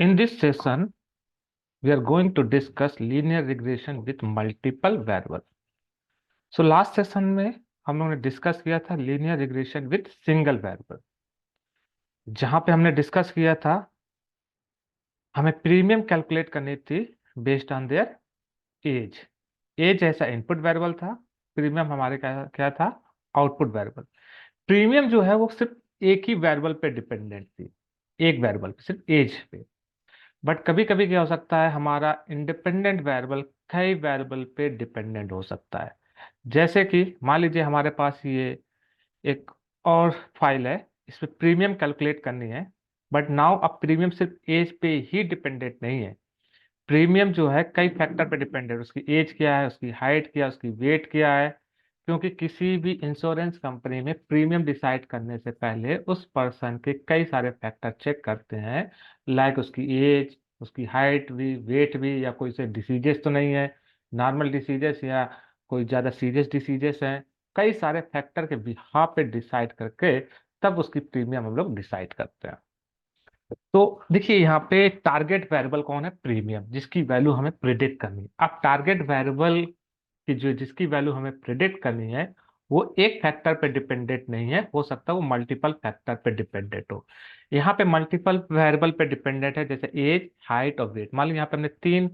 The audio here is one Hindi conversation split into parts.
In this session, we are going to discuss linear regression with multiple variable. So last session में हम लोगों ने डिस्कस किया था linear regression with single variable, जहां पे हमने डिस्कस किया था हमें प्रीमियम कैलकुलेट करनी थी based on their age. Age ऐसा इनपुट वेरिएबल था, प्रीमियम हमारे क्या क्या था, आउटपुट वेरिएबल। प्रीमियम जो है वो सिर्फ एक ही वेरिएबल पे डिपेंडेंट थी, एक वेरिएबल पे, सिर्फ एज पे। बट कभी कभी क्या हो सकता है, हमारा इंडिपेंडेंट वेरिएबल कई वेरिएबल पे डिपेंडेंट हो सकता है। जैसे कि मान लीजिए हमारे पास ये एक और फाइल है, इस पे प्रीमियम कैलकुलेट करनी है। बट नाउ अब प्रीमियम सिर्फ एज पे ही डिपेंडेंट नहीं है, प्रीमियम जो है कई फैक्टर पे डिपेंडेंट है। उसकी एज क्या है, उसकी हाइट क्या है, उसकी वेट क्या है। क्योंकि किसी भी इंश्योरेंस कंपनी में प्रीमियम डिसाइड करने से पहले उस पर्सन के कई सारे फैक्टर चेक करते हैं, लाइक उसकी एज, उसकी हाइट भी, वेट भी, या कोई से डिसीजेस तो नहीं है, नॉर्मल डिसीजेस या कोई ज़्यादा सीरियस डिसीजेस हैं। कई सारे फैक्टर के बिहाफ पे डिसाइड करके तब उसकी प्रीमियम हम लोग डिसाइड करते हैं। तो देखिए यहाँ पे टारगेट वेरिएबल कौन है, प्रीमियम, जिसकी वैल्यू हमें प्रिडिक्ट करनी है। अब टारगेट वेरिएबल की जो जिसकी वैल्यू हमें प्रिडिक्ट करनी है वो एक फैक्टर पे डिपेंडेंट नहीं है, हो सकता है वो मल्टीपल फैक्टर पे डिपेंडेंट हो। यहाँ पे मल्टीपल वेरिएबल पे डिपेंडेंट है, जैसे एज, हाइट और वेट। मान लीजिए यहाँ पे हमने तीन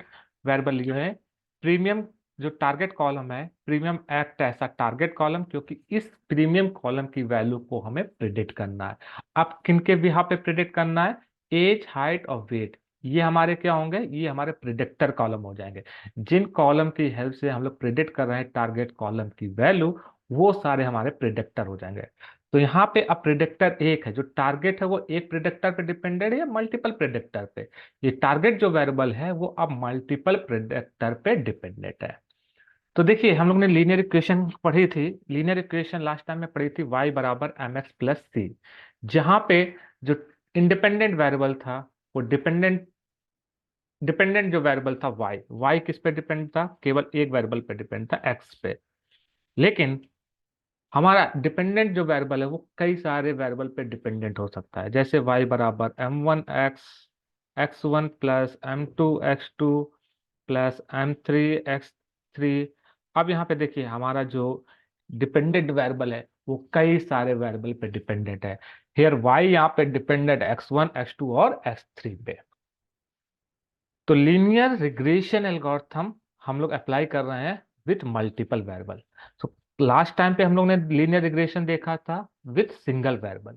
वेरिएबल लिए हैं। प्रीमियम जो टारगेट कॉलम है, प्रीमियम एक्ट ऐसा टारगेट कॉलम, क्योंकि इस प्रीमियम कॉलम की वैल्यू को हमें प्रिडिक्ट करना है। अब किनके बिहाफ पे प्रिडिक्ट करना है, एज, हाइट और वेट। ये हमारे क्या होंगे, ये हमारे प्रिडिक्टर कॉलम हो जाएंगे। जिन कॉलम की हेल्प से हम लोग प्रिडिक्ट कर रहे हैं टारगेट कॉलम की वैल्यू, वो सारे हमारे प्रिडिक्टर हो जाएंगे। तो यहाँ पे अब प्रिडिक्टर एक है, जो टारगेट है वो एक प्रिडिक्टर पे डिपेंडेंट है या मल्टीपल प्रिडिक्टर पे। ये टारगेट जो वेरिएबल है वो अब मल्टीपल प्रिडिक्टर पे डिपेंडेंट है। तो देखिए हम लोग ने लीनियर इक्वेशन पढ़ी थी, लीनियर इक्वेशन लास्ट टाइम में पढ़ी थी y बराबर एम एक्स प्लस सी, जहां पे जो इंडिपेंडेंट वेरिएबल था वो डिपेंडेंट डिपेंडेंट जो वेरिएबल था y किस पे डिपेंड था, केवल एक वेरिएबल पे डिपेंड था, x पे। लेकिन हमारा डिपेंडेंट जो वेरिएबल है वो कई सारे वेरिएबल पे डिपेंडेंट हो सकता है, जैसे y बराबर m1x x1 plus m2x2 plus m3x3। अब यहाँ पे देखिए हमारा जो डिपेंडेंट वेरिएबल है वो कई सारे वेरिएबल पे डिपेंडेंट है। हियर y यहाँ पे डिपेंडेंट x1 x2 और x3 पे। तो लीनियर रिग्रेशन एल्गोरिथम हम लोग अप्लाई कर रहे हैं विथ मल्टीपल वेरिएबल। तो लास्ट टाइम पे हम लोग ने लीनियर रिग्रेशन देखा था विथ सिंगल वेरिएबल।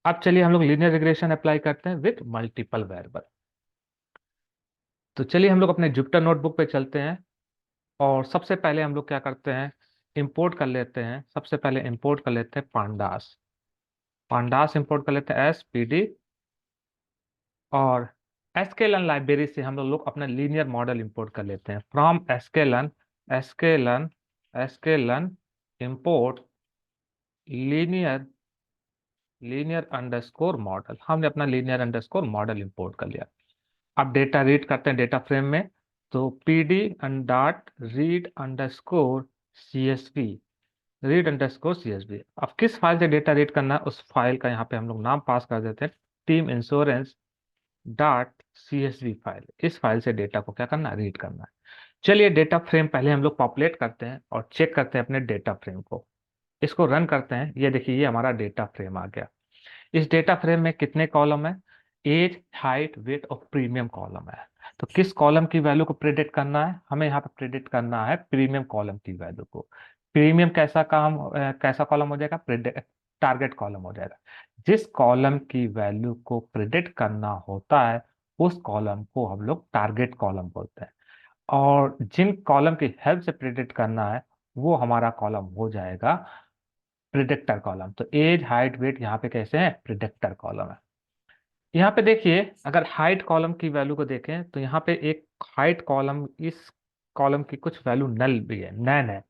अब चलिए हम लोग लीनियर रिग्रेशन अप्लाई करते हैं विथ मल्टीपल वेरिएबल। तो चलिए हम लोग अपने जुपिटर नोटबुक पे चलते हैं और सबसे पहले हम लोग क्या करते हैं, इंपोर्ट कर लेते हैं। सबसे पहले इंपोर्ट कर लेते हैं पांडास। पांडास इंपोर्ट कर लेते हैं SPD, और एसकेलन लाइब्रेरी से हम लोग अपना लीनियर मॉडल इंपोर्ट कर लेते हैं। From sklearn sklearn sklearn import linear linear underscore model. हमने अपना लीनियर अंडरस्कोर मॉडल इंपोर्ट कर लिया। अब डेटा रीड करते हैं डेटा फ्रेम में। तो PD dot read underscore CSV, read underscore CSV। अब किस फाइल से डेटा रीड करना है उस फाइल का यहाँ पे हम लोग नाम पास कर देते हैं, team insurance dot CSV file. इस फाइल से डेटा को क्या करना है, रीड करना है। चलिए डेटा फ्रेम पहले हम लोग पॉपुलेट करते हैं और चेक करते हैं अपने डेटा फ्रेम को। इसको रन करते हैं, ये देखिए ये हमारा डेटा फ्रेम आ गया। इस डेटा फ्रेम में कितने कॉलम है, एज, हाइट, वेट और प्रीमियम कॉलम है। तो किस कॉलम की वैल्यू को प्रिडिक्ट करना है, हमें यहाँ पे प्रिडिक्ट करना है प्रीमियम कॉलम की वैल्यू को। प्रीमियम कैसा कॉलम हो जाएगा, टारगेट कॉलम हो जाएगा। जिस कॉलम की वैल्यू को प्रिडिक्ट करना होता है उस कॉलम को हम लोग टारगेट कॉलम बोलते हैं, और जिन कॉलम की हेल्प से प्रिडिक्ट करना है वो हमारा कॉलम हो जाएगा प्रिडिक्टर कॉलम। तो एज, हाइट, वेट यहाँ पे कैसे हैं, प्रिडिक्टर कॉलम है। यहाँ पे देखिए अगर हाइट कॉलम की वैल्यू को देखें तो यहाँ पे एक हाइट कॉलम, इस कॉलम की कुछ वैल्यू नल भी है, नैन है,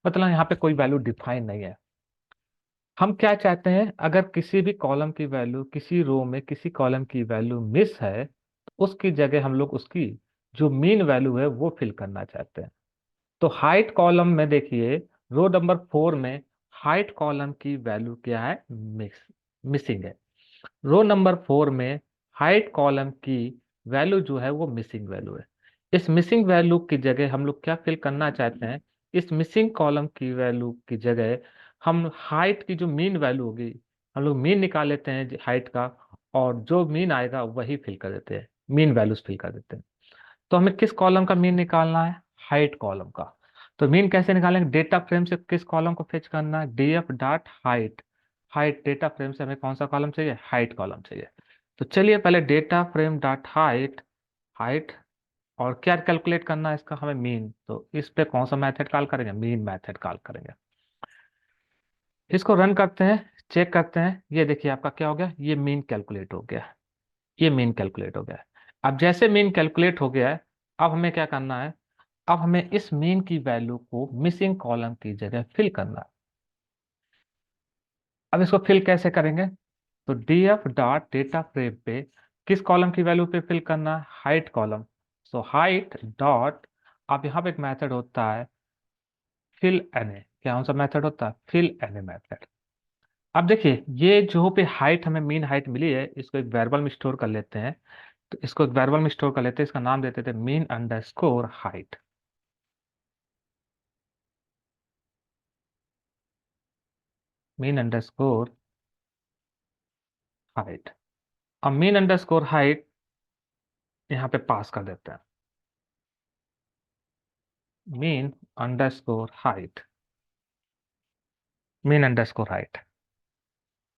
मतलब यहाँ पे कोई वैल्यू डिफाइन नहीं है। हम क्या चाहते हैं, अगर किसी भी कॉलम की वैल्यू, किसी रो में किसी कॉलम की वैल्यू मिस है तो उसकी जगह हम लोग उसकी जो मीन वैल्यू है वो फिल करना चाहते हैं। तो हाइट कॉलम में देखिए रो नंबर 4 में हाइट कॉलम की वैल्यू क्या है, मिसिंग है। रो नंबर 4 में हाइट कॉलम की वैल्यू जो है वो मिसिंग वैल्यू है। इस मिसिंग वैल्यू की जगह हम लोग क्या फिल करना चाहते हैं, इस मिसिंग कॉलम की वैल्यू की जगह हम हाइट की जो मीन वैल्यू होगी, हम लोग मीन निकाल लेते हैं हाइट का, और जो मीन आएगा वही फिल कर देते हैं, मीन वैल्यूज फिल कर देते हैं। तो हमें किस कॉलम का मीन निकालना है, हाइट कॉलम का। तो मीन कैसे निकालेंगे, डेटा फ्रेम से किस कॉलम को फेच करना है, DF dot height. Height data frame से हमें कौन सा कॉलम चाहिए, हाइट कॉलम चाहिए। तो चलिए पहले data frame dot height, height, और क्या कैलकुलेट करना है इसका, हमें मीन। तो इस पे कौन सा मेथड कॉल करेंगे, मीन मेथड कॉल करेंगे। इसको रन करते हैं, चेक करते हैं, ये देखिए आपका क्या हो गया, ये मीन कैलकुलेट हो गया, ये मीन कैलकुलेट हो गया है। अब जैसे मीन कैलकुलेट हो गया है, अब हमें क्या करना है, अब हमें इस मीन की वैल्यू को मिसिंग कॉलम की जगह फिल करना है। अब इसको फिल कैसे करेंगे, तो df डॉट डेटा फ्रेम पे किस कॉलम की वैल्यू पे फिल करना है, height column. So height dot, अब यहाँ पे एक मेथड होता है फिल एन, क्या कौन सा मेथड होता है, फिल एन मेथड। अब देखिए ये जो पे हाइट हमें मीन हाइट मिली है, इसको एक वेरिएबल में स्टोर कर लेते हैं। तो इसको एक वेरिएबल में स्टोर कर लेते हैं, इसका नाम देते थे mean underscore height, mean underscore height. अब मीन अंडरस्कोर हाइट यहाँ पे पास कर देते हैं, mean underscore height, mean underscore height.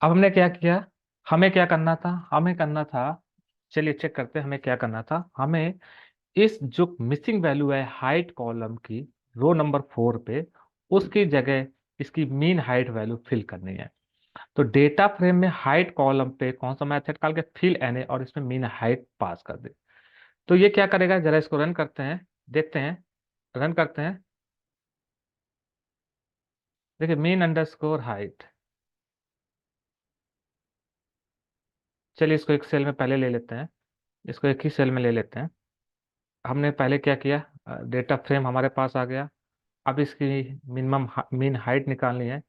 अब हमने क्या किया, हमें क्या करना था, हमें करना था, चलिए चेक करते हैं हमें क्या करना था, हमें इस जो मिसिंग वैल्यू है हाइट कॉलम की, रो नंबर 4 पे, उसकी जगह इसकी मीन हाइट वैल्यू फिल करनी है। तो डेटा फ्रेम में हाइट कॉलम पे कौन सा मेथड डाल के फिल एन और इसमें मीन हाइट पास कर दे। तो ये क्या करेगा, जरा इसको रन करते हैं, देखते हैं, रन करते हैं। देखिए मीन अंडरस्कोर हाइट, चलिए इसको एक सेल में पहले ले लेते हैं, इसको एक ही सेल में ले लेते हैं। हमने पहले क्या किया, डेटा फ्रेम हमारे पास आ गया। अब इसकी मिनिमम मीन हाइट निकालनी है।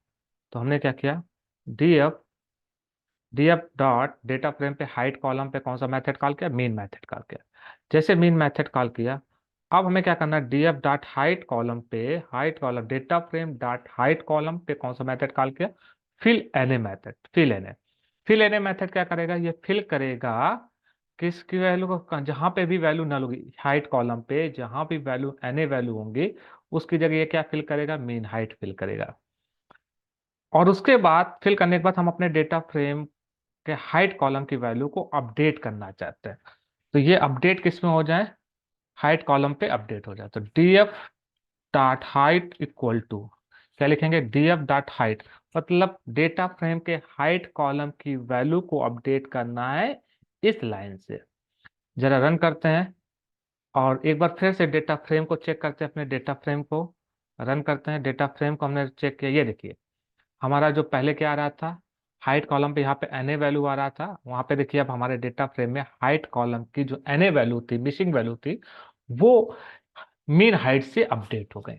तो हमने क्या किया, DF, DF dot data frame पे हाइट कॉलम पे कौन सा मेथड कॉल किया, मीन मेथड कॉल किया। जैसे मीन मेथड कॉल किया, अब हमें क्या करना है, डीएफ डॉट हाइट कॉलम पे, height column data frame dot height column पे कौन सा मेथड कॉल किया, fill N A method, fill N A. Fill N A method क्या करेगा, ये फिल करेगा किसकी वैल्यू को, जहां पे भी वैल्यू नल होगी हाइट कॉलम पे, जहां भी वैल्यू एन ए वैल्यू होंगी, उसकी जगह ये क्या फिल करेगा, मीन हाइट फिल करेगा। और उसके बाद फिल करने के बाद हम अपने डेटा फ्रेम के हाइट कॉलम की वैल्यू को अपडेट करना चाहते हैं। तो ये अपडेट किस में हो जाए, हाइट कॉलम पे अपडेट हो जाए। तो df dot height equal to क्या लिखेंगे, df डॉट हाइट, मतलब डेटा फ्रेम के हाइट कॉलम की वैल्यू को अपडेट करना है इस लाइन से। जरा रन करते हैं और एक बार फिर से डेटा फ्रेम को चेक करते हैं, अपने डेटा फ्रेम को रन करते हैं। डेटा फ्रेम को हमने चेक किया, ये देखिए हमारा जो पहले क्या आ रहा था, हाइट कॉलम पे यहाँ पे एन ए वैल्यू आ रहा था, वहां पे देखिए अब हमारे डेटा फ्रेम में हाइट कॉलम की जो एन ए वैल्यू थी, मिसिंग वैल्यू थी, वो मीन हाइट से अपडेट हो गई।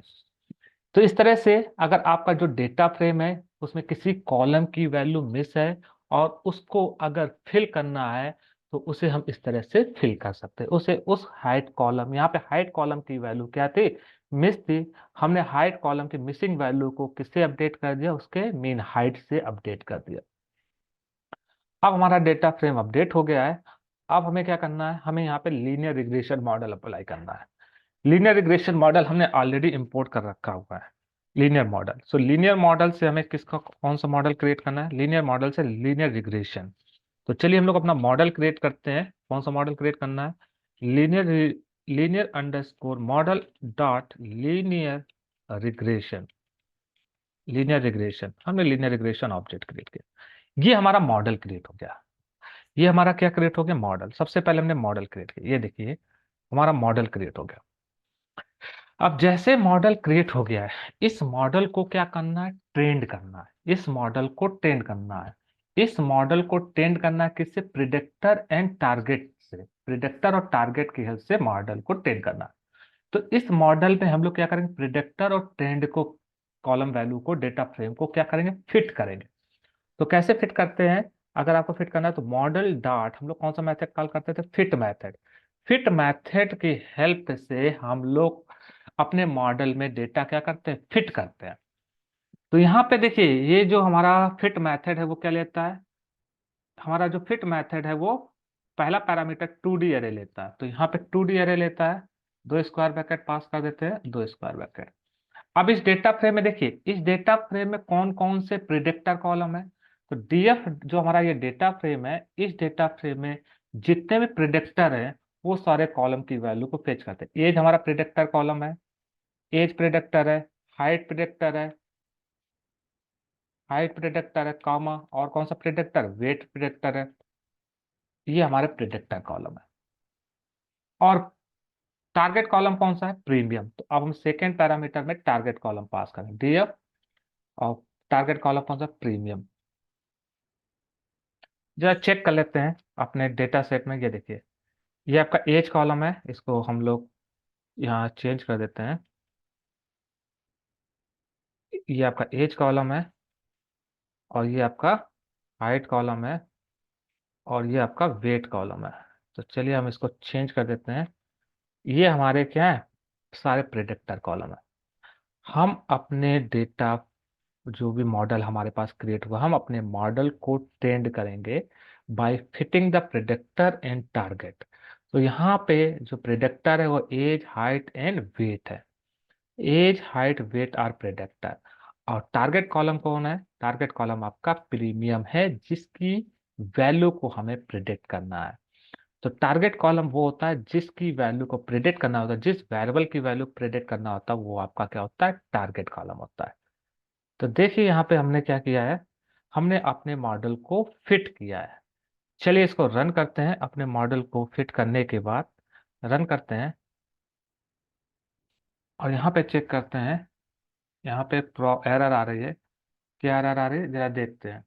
तो इस तरह से अगर आपका जो डेटा फ्रेम है उसमें किसी कॉलम की वैल्यू मिस है और उसको अगर फिल करना है, तो उसे हम इस तरह से फिल कर सकते हैं। उसे उस हाइट कॉलम, यहाँ पे हाइट कॉलम की वैल्यू क्या थी, मिस थी, हमने हाइट कॉलम की मिसिंग वैल्यू को किससे अपडेट कर दिया, उसके मीन हाइट से अपडेट कर दिया। अब हमारा डेटा फ्रेम अपडेट हो गया है। अब हमें क्या करना है, हमें यहाँ पे लीनियर रिग्रेशन मॉडल अप्लाई करना है। लीनियर रिग्रेशन मॉडल हमने ऑलरेडी इंपोर्ट कर रखा हुआ है, लीनियर मॉडल। सो लीनियर मॉडल से हमें किसका कौन सा मॉडल क्रिएट करना है, लीनियर मॉडल से लीनियर रिग्रेशन। तो चलिए हम लोग अपना मॉडल क्रिएट करते हैं, कौन सा मॉडल क्रिएट करना है, linear, linear underscore model dot linear regression, linear regression. हमने लीनियर रिग्रेशन ऑब्जेक्ट क्रिएट किया, ये हमारा मॉडल क्रिएट हो गया। ये हमारा क्या क्रिएट हो गया, मॉडल। सबसे पहले हमने मॉडल क्रिएट किया, ये देखिए हमारा मॉडल क्रिएट हो गया। अब जैसे मॉडल क्रिएट हो गया है, इस मॉडल को क्या करना है, ट्रेंड करना है, इस मॉडल को ट्रेंड करना है। इस मॉडल को ट्रेंड करना है किससे, प्रिडिक्टर एंड टारगेट से, प्रिडिक्टर और टारगेट की हेल्प से मॉडल को ट्रेंड करना है। तो इस मॉडल में हम लोग क्या करेंगे, प्रिडिक्टर और ट्रेंड को, कॉलम वैल्यू को डेटा फ्रेम को क्या करेंगे, फिट करेंगे। तो कैसे फिट करते हैं, अगर आपको फिट करना है तो मॉडल डॉट, हम लोग कौन सा मेथड कॉल करते थे, फिट मेथड। फिट मेथड की हेल्प से हम लोग अपने मॉडल में डेटा क्या करते हैं, फिट करते हैं। तो यहाँ पे देखिए, ये जो हमारा फिट मेथड है वो क्या लेता है, हमारा जो फिट मेथड है वो पहला पैरामीटर 2D एरे लेता है। तो यहाँ पे 2D एरे लेता है, दो स्क्वायर ब्रैकेट पास कर देते हैं, दो स्क्वायर ब्रैकेट। अब इस डेटा फ्रेम में देखिए, इस डेटा फ्रेम में कौन कौन से प्रिडिक्टर कॉलम है। तो डीएफ जो हमारा ये डेटा फ्रेम है, इस डेटा फ्रेम में जितने भी प्रिडिक्टर हैं वो सारे कॉलम की वैल्यू को फेच करते हैं। एज हमारा प्रिडिक्टर कॉलम है, एज प्रिडिक्टर है, हाइट प्रिडिक्टर है, हाइट प्रिडिक्टर है, कॉमा, और कौन सा प्रिडिक्टर, वेट प्रिडिक्टर है। ये हमारे प्रिडिक्टर कॉलम है। और टारगेट कॉलम कौन सा है, प्रीमियम। तो अब हम सेकेंड पैरामीटर में टारगेट कॉलम पास करें, डीएफ, और टारगेट कॉलम कौन सा, प्रीमियम। जरा चेक कर लेते हैं अपने डेटा सेट में। ये देखिए, ये आपका एज कॉलम है, इसको हम लोग यहाँ चेंज कर देते हैं। ये आपका एज कॉलम है, और ये आपका हाइट कॉलम है, और ये आपका वेट कॉलम है। तो चलिए हम इसको चेंज कर देते हैं। ये हमारे क्या है, सारे प्रेडिक्टर कॉलम है। हम अपने डेटा, जो भी मॉडल हमारे पास क्रिएट हुआ, हम अपने मॉडल को ट्रेंड करेंगे by fitting the predictor and target. तो यहाँ पे जो प्रेडिक्टर है वो एज, हाइट एंड वेट है। Age, height, weight are predictor. और टारगेट कॉलम कौन है, टारगेट कॉलम आपका प्रीमियम है, जिसकी वैल्यू को हमें प्रिडिक्ट करना है। तो टारगेट कॉलम वो होता है जिसकी वैल्यू को प्रिडिक्ट करना होता है, जिस वेरिएबल की वैल्यू प्रिडिक्ट करना होता है वो आपका क्या होता है, टारगेट कॉलम होता है। तो देखिए यहाँ पे हमने क्या किया है, हमने अपने मॉडल को फिट किया है। चलिए इसको रन करते हैं। अपने मॉडल को फिट करने के बाद रन करते हैं, और यहाँ पे चेक करते हैं। यहाँ पे एरर आ रही है, क्या एरर आ रही है जरा देखते हैं।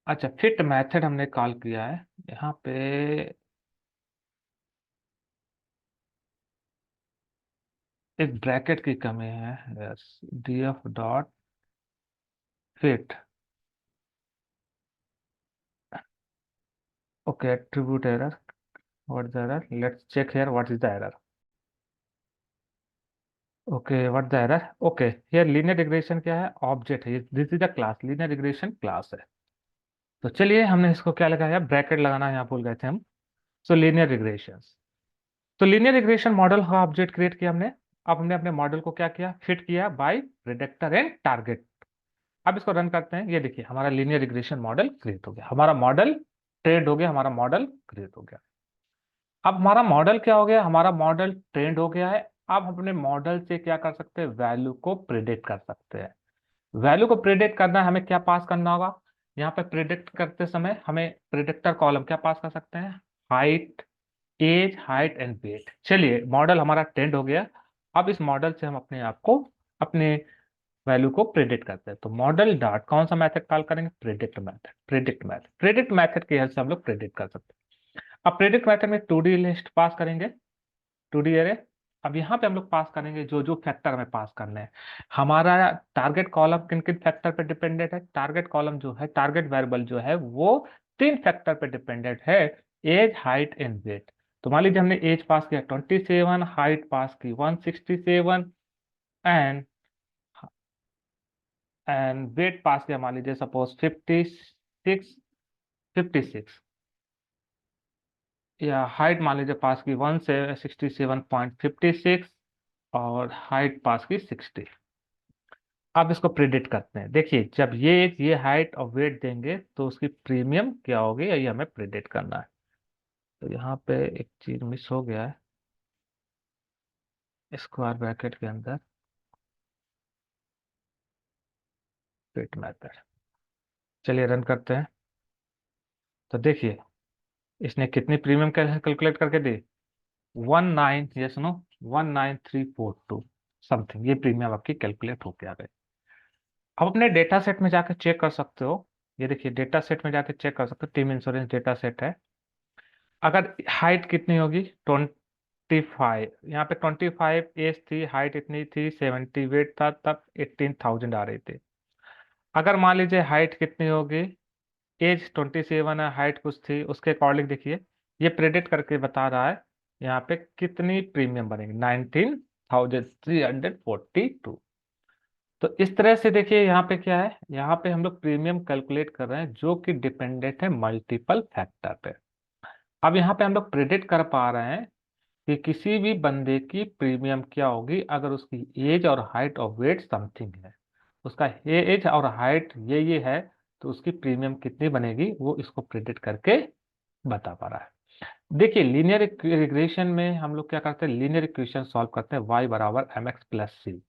अच्छा, फिट मेथड हमने कॉल किया है यहाँ पे, एक ब्रैकेट की कमी है। Yes, df dot fit. Okay, attribute error, what the error, let's check here what is the error. Okay, what the error, okay, here linear regression क्या है, ऑब्जेक्ट है, this is the class, linear regression class है। तो चलिए हमने इसको क्या लगाया, ब्रैकेट लगाना यहाँ भूल गए थे हम। सो लीनियर रिग्रेशन, तो लीनियर रिग्रेशन मॉडल का ऑब्जेक्ट क्रिएट किया हमने। अब हमने अपने मॉडल को क्या किया, फिट किया बाय प्रेडिक्टर एंड टारगेट। अब इसको रन करते हैं। ये देखिए हमारा लीनियर रिग्रेशन मॉडल क्रिएट हो गया, हमारा मॉडल ट्रेंड हो गया, हमारा मॉडल क्रिएट हो गया। अब हमारा मॉडल क्या हो गया, हमारा मॉडल ट्रेंड हो गया है। अब हम अपने मॉडल से क्या कर सकते हैं, वैल्यू को प्रिडिक्ट कर सकते हैं। वैल्यू को प्रिडिक्ट करना है, हमें क्या पास करना होगा, यहाँ पे प्रिडिक्ट करते समय हमें प्रिडिक्टर कॉलम क्या पास कर सकते हैं, height, age, height and weight. चलिए मॉडल हमारा ट्रेंड हो गया। अब इस मॉडल से हम अपने आप को, अपने वैल्यू को प्रिडिक्ट करते हैं। तो मॉडल डॉट कौन सा मेथड कॉल करेंगे, प्रिडिक्ट मेथड। प्रिडिक्ट मेथड की हेल्प से हम लोग प्रिडिक्ट कर सकते हैं। अब प्रिडिक्ट मेथड में 2D लिस्ट पास करेंगे, 2D एरे। अब यहाँ पे हम लोग पास करेंगे जो जो फैक्टर हमें पास करने हैं। हमारा टारगेट कॉलम किन किन फैक्टर पे डिपेंडेंट है, टारगेट कॉलम जो है, टारगेट वेरिएबल जो है वो 3 फैक्टर पे डिपेंडेंट है, एज, हाइट एंड वेट। तो मान लीजिए हमने एज पास किया 27, हाइट पास की 167, एंड वेट पास किया मान लीजिए सपोज 56, या हाइट मान लीजिए पास की 1 से 67.56, और हाइट पास की 60। अब इसको प्रिडिक्ट करते हैं। देखिए जब ये हाइट और वेट देंगे तो उसकी प्रीमियम क्या होगी, यही हमें प्रिडिक्ट करना है। तो यहाँ पे एक चीज मिस हो गया है, स्क्वायर ब्रैकेट के अंदर फिट मेथड। चलिए रन करते हैं। तो देखिए इसने कितनी प्रीमियम कैलकुलेट करके दी, 19, ये सुनो, 19342 समथिंग, ये प्रीमियम आपकी कैलकुलेट होके आ गई। अब अपने डेटा सेट में जाकर चेक कर सकते हो। ये देखिए डेटा सेट में जाकर चेक कर सकते हो, टीम इंश्योरेंस डेटा सेट है। अगर हाइट कितनी होगी, 25, यहाँ पे 25 एज थी, हाइट इतनी थी 70, वेट था तब 18,000 आ रही थी। अगर मान लीजिए हाइट कितनी होगी, एज 27 है, हाइट कुछ थी, उसके अकॉर्डिंग देखिए ये प्रेडिक्ट करके बता रहा है यहाँ पे कितनी प्रीमियम बनेगी, 19,342। तो इस तरह से देखिए यहाँ पे क्या है, यहाँ पे हम लोग प्रीमियम कैलकुलेट कर रहे हैं जो कि डिपेंडेंट है मल्टीपल फैक्टर पे। अब यहाँ पे हम लोग प्रेडिक्ट कर पा रहे हैं कि किसी भी बंदे की प्रीमियम क्या होगी अगर उसकी एज और हाइट और वेट समथिंग है, उसका एज और हाइट ये है, तो उसकी प्रीमियम कितनी बनेगी वो इसको प्रेडिक्ट करके बता पा रहा है। देखिए लीनियर रिग्रेशन में हम लोग क्या करते हैं, लीनियर इक्वेशन सॉल्व करते हैं, y बराबर एम एक्स प्लस सी।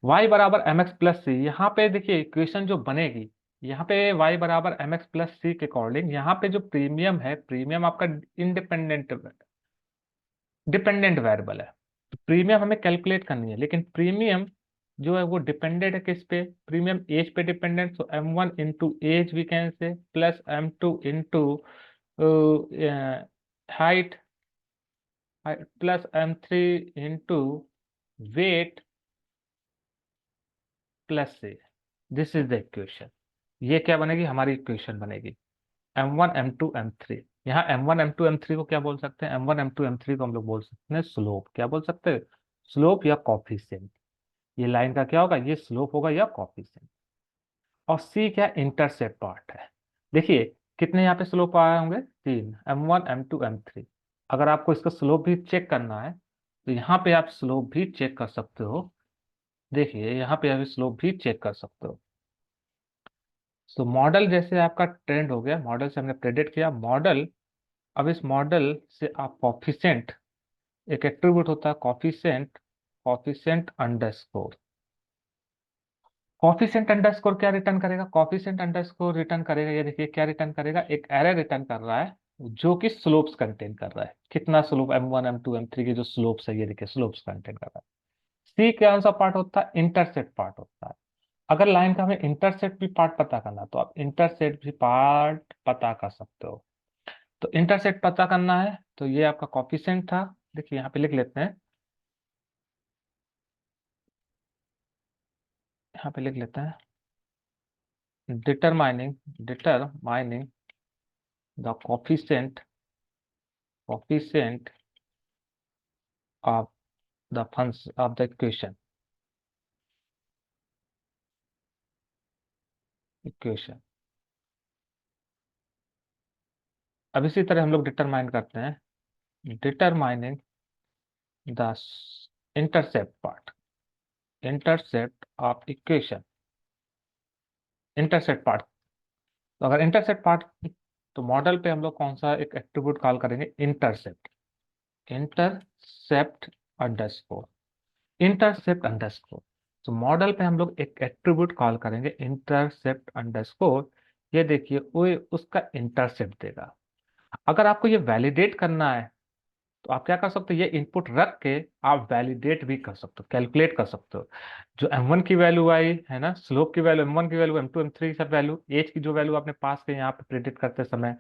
y बराबर एम एक्स प्लस सी, यहाँ पे देखिए इक्वेशन जो बनेगी, यहाँ पे y बराबर एम एक्स प्लस सी के अकॉर्डिंग यहाँ पे जो प्रीमियम है, प्रीमियम आपका इंडिपेंडेंट डिपेंडेंट वेरिएबल है, तो प्रीमियम हमें कैलकुलेट करनी है, लेकिन प्रीमियम जो है वो डिपेंडेंट है किस पे, प्रीमियम एज पे dependent, so m1 into age we can say plus m2 into height plus m3 into weight plus C, this is the equation. ये क्या बनेगी, हमारी इक्वेशन बनेगी m1 m2 m3। यहाँ m1 m2 m3 को क्या बोल सकते हैं, m1 m2 m3 को हम लोग बोल सकते हैं स्लोप, क्या बोल सकते हैं, स्लोप या कॉफिशिएंट। ये लाइन का क्या होगा, ये स्लोप होगा या कॉफिशिएंट। और सी क्या, इंटरसेप्ट पार्ट है। देखिए कितने यहाँ पे स्लोप आए होंगे, तीन, m1 m2 m3। अगर आपको इसका स्लोप भी चेक करना है तो यहाँ पे आप स्लोप भी चेक कर सकते हो। देखिए यहाँ पे आप स्लोप भी चेक कर सकते हो। सो मॉडल जैसे आपका ट्रेंड हो गया, मॉडल से हमने प्रेडिक्ट किया मॉडल। अब इस मॉडल से आप कॉफिशिएंट, एक एट्रीब्यूट होता है coefficient, coefficient underscore, coefficient underscore क्या रिटर्न करेगा, कॉफिशिएंट अंडरस्कोर रिटर्न करेगा, ये देखिए क्या रिटर्न करेगा, एक एरे रिटर्न कर रहा है जो कि स्लोप्स कंटेन कर रहा है, कितना स्लोप, m1 m2 m3 के जो स्लोप्स है, ये देखिए स्लोप्स कंटेन कर रहा है। सी कौन सा पार्ट होता है, इंटरसेप्ट पार्ट होता है। अगर लाइन का हमें इंटरसेप्ट भी पार्ट पता करना तो आप इंटरसेप्ट भी पार्ट पता कर सकते हो। तो इंटरसेप्ट पता करना है तो ये आपका कॉफिशिएंट था, देखिए यहाँ पे लिख लेते हैं, यहाँ पे लिख लेते हैं, determining the coefficient of the function of the equation। अब इसी तरह हम लोग डिटरमाइन करते हैं, determining the intercept part, intercept of equation, intercept part. तो अगर इंटरसेप्ट पार्ट, तो मॉडल पे हम लोग कौन सा एक एट्रीब्यूट कॉल करेंगे, intercept, intercept underscore, intercept underscore. तो मॉडल पे हम लोग एक एट्रीब्यूट कॉल करेंगे इंटरसेप्ट अंडरस्कोर। ये देखिए वो उसका इंटरसेप्ट देगा। अगर आपको ये वैलिडेट करना है तो आप क्या कर सकते हो, ये इनपुट रख के आप वैलिडेट भी कर सकते हो, कैलकुलेट कर सकते हो। जो m1 की वैल्यू आई है ना, स्लोप की वैल्यू m1 की वैल्यू, m2 m3 सब वैल्यू, एज की जो वैल्यू आपने पास की यहाँ पे प्रेडिक्ट करते समय,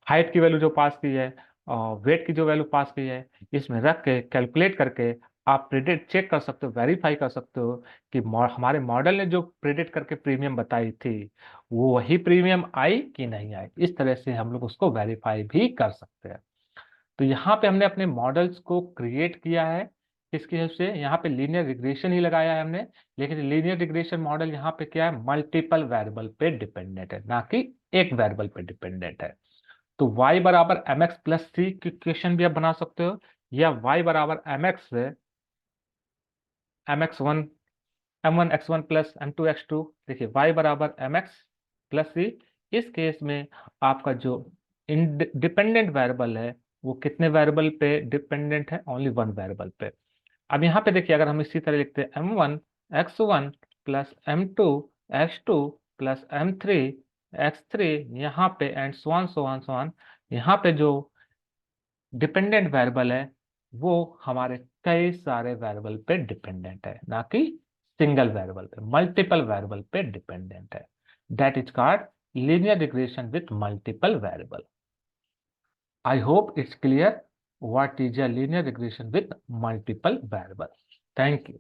हाइट की वैल्यू जो पास की है और वेट की जो वैल्यू पास की है, इसमें रख के कैलकुलेट करके आप प्रेडिक्ट चेक कर सकते हो, वेरीफाई कर सकते हो कि हमारे मॉडल ने जो प्रेडिक्ट करके प्रीमियम बताई थी वो वही प्रीमियम आई कि नहीं आई। इस तरह से हम लोग उसको वेरीफाई भी कर सकते हैं। तो यहाँ पे हमने अपने मॉडल्स को क्रिएट किया है, किसकी हेल्प से, यहाँ पे लीनियर रिग्रेशन ही लगाया है हमने, लेकिन लीनियर रिग्रेशन मॉडल यहाँ पे क्या है, मल्टीपल वेरिएबल पे डिपेंडेंट है, ना कि एक वेरिएबल पे डिपेंडेंट है। तो y बराबर एम एक्स प्लस सी की इक्वेशन भी आप बना सकते हो, या y बराबर एम एक्स से M X one M one X one plus M two X two. देखिए y बराबर एम एक्स प्लस सी, इस केस में आपका जो डिपेंडेंट वेरिएबल है वो कितने वेरिएबल पे डिपेंडेंट है, ओनली वन वेरिएबल पे। अब यहाँ पे देखिए अगर हम इसी तरह लिखते हैं m1 x1 plus m2 x2 plus m3 x3, यहाँ पे एंड सो ऑन यहाँ पे जो डिपेंडेंट वेरिएबल है वो हमारे कई सारे वेरिएबल पे डिपेंडेंट है, ना कि सिंगल वेरिएबल पे, मल्टीपल वेरिएबल पे डिपेंडेंट है। That is called linear regression with multiple variable. I hope it's clear what is a linear regression with multiple variables. Thank you.